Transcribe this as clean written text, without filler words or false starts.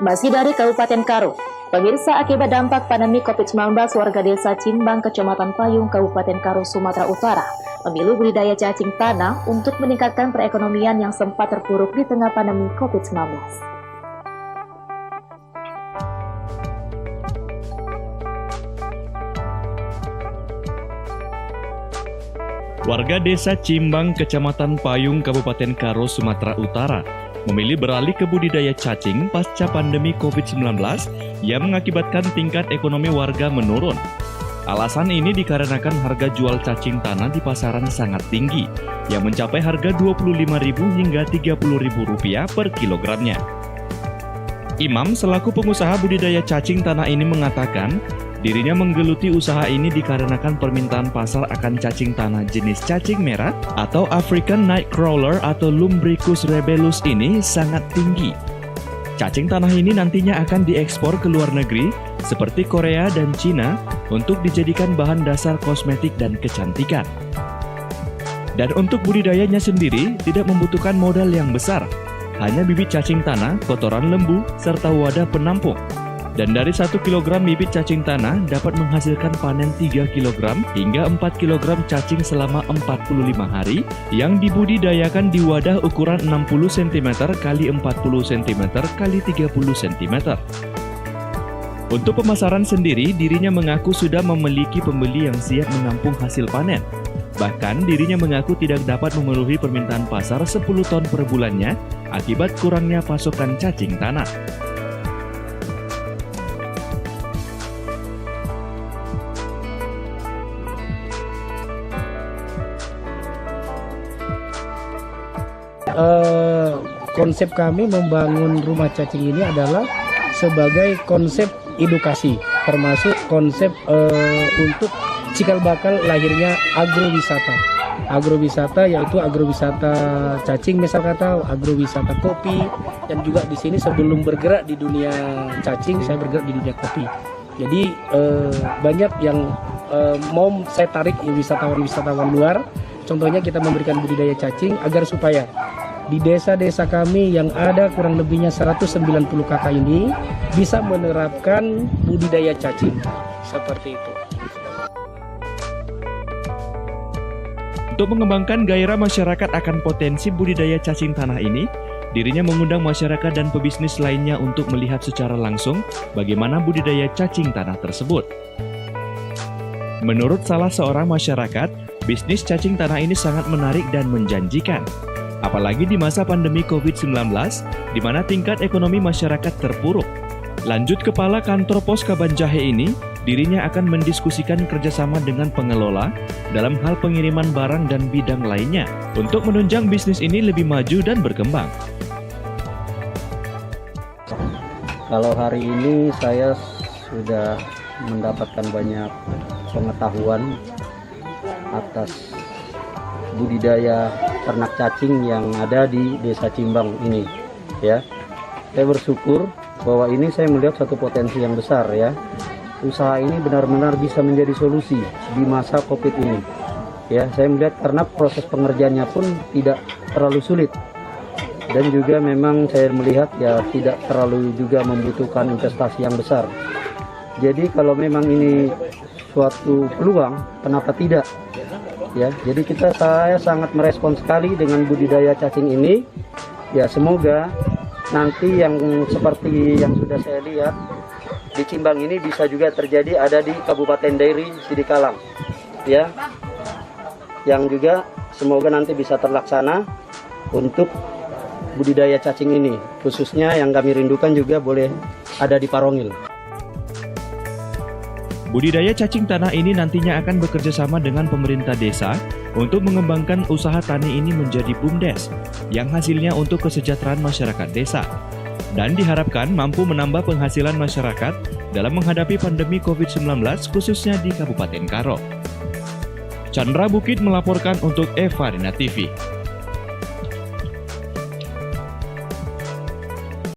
Masih dari Kabupaten Karo, pemirsa, akibat dampak pandemi COVID-19, warga desa Cimbang, Kecamatan Payung, Kabupaten Karo, Sumatera Utara, memilih budidaya cacing tanah untuk meningkatkan perekonomian yang sempat terpuruk di tengah pandemi COVID-19. Warga desa Cimbang, Kecamatan Payung, Kabupaten Karo, Sumatera Utara, memilih beralih ke budidaya cacing pasca pandemi COVID-19 yang mengakibatkan tingkat ekonomi warga menurun. Alasan ini dikarenakan harga jual cacing tanah di pasaran sangat tinggi, yang mencapai harga Rp25.000 hingga Rp30.000 per kilogramnya. Imam selaku pengusaha budidaya cacing tanah ini mengatakan, dirinya menggeluti usaha ini dikarenakan permintaan pasar akan cacing tanah jenis cacing merah atau African Nightcrawler atau Lumbricus rebellus ini sangat tinggi. Cacing tanah ini nantinya akan diekspor ke luar negeri seperti Korea dan Cina untuk dijadikan bahan dasar kosmetik dan kecantikan. Dan untuk budidayanya sendiri tidak membutuhkan modal yang besar, hanya bibit cacing tanah, kotoran lembu, serta wadah penampung. Dan dari 1 kg bibit cacing tanah dapat menghasilkan panen 3 kg hingga 4 kg cacing selama 45 hari yang dibudidayakan di wadah ukuran 60 cm x 40 cm x 30 cm. Untuk pemasaran sendiri, dirinya mengaku sudah memiliki pembeli yang siap menampung hasil panen. Bahkan dirinya mengaku tidak dapat memenuhi permintaan pasar 10 ton per bulannya akibat kurangnya pasokan cacing tanah. Konsep kami membangun rumah cacing ini adalah sebagai konsep edukasi, termasuk konsep untuk cikal bakal lahirnya agrowisata. Agrowisata yaitu agrowisata cacing, misal kata agrowisata kopi, dan juga di sini sebelum bergerak di dunia cacing, saya bergerak di dunia kopi. Jadi banyak yang mau saya tarik wisatawan luar. Contohnya kita memberikan budidaya cacing agar supaya di desa-desa kami yang ada kurang lebihnya 190 kakak ini bisa menerapkan budidaya cacing seperti itu. Untuk mengembangkan gairah masyarakat akan potensi budidaya cacing tanah ini, dirinya mengundang masyarakat dan pebisnis lainnya untuk melihat secara langsung bagaimana budidaya cacing tanah tersebut. Menurut salah seorang masyarakat, bisnis cacing tanah ini sangat menarik dan menjanjikan. Apalagi di masa pandemi COVID-19, di mana tingkat ekonomi masyarakat terpuruk. Lanjut Kepala Kantor Pos Kabanjahe ini, dirinya akan mendiskusikan kerjasama dengan pengelola dalam hal pengiriman barang dan bidang lainnya untuk menunjang bisnis ini lebih maju dan berkembang. Kalau hari ini saya sudah mendapatkan banyak pengetahuan atas budidaya ternak cacing yang ada di desa Cimbang ini, ya. Saya bersyukur bahwa ini saya melihat satu potensi yang besar, ya. Usaha ini benar-benar bisa menjadi solusi di masa COVID ini, ya. Saya melihat karena proses pengerjaannya pun tidak terlalu sulit, dan juga memang saya melihat ya tidak terlalu juga membutuhkan investasi yang besar. Jadi kalau memang ini suatu peluang, kenapa tidak? Ya, jadi saya sangat merespon sekali dengan budidaya cacing ini. Ya, semoga nanti yang seperti yang sudah saya lihat di Cimbang ini bisa juga terjadi ada di Kabupaten Dairi Sidikalang. Ya. Yang juga semoga nanti bisa terlaksana untuk budidaya cacing ini. Khususnya yang kami rindukan juga boleh ada di Parongil. Budidaya cacing tanah ini nantinya akan bekerja sama dengan pemerintah desa untuk mengembangkan usaha tani ini menjadi BUMDes yang hasilnya untuk kesejahteraan masyarakat desa dan diharapkan mampu menambah penghasilan masyarakat dalam menghadapi pandemi COVID-19 khususnya di Kabupaten Karo. Chandra Bukit melaporkan untuk Evarina TV.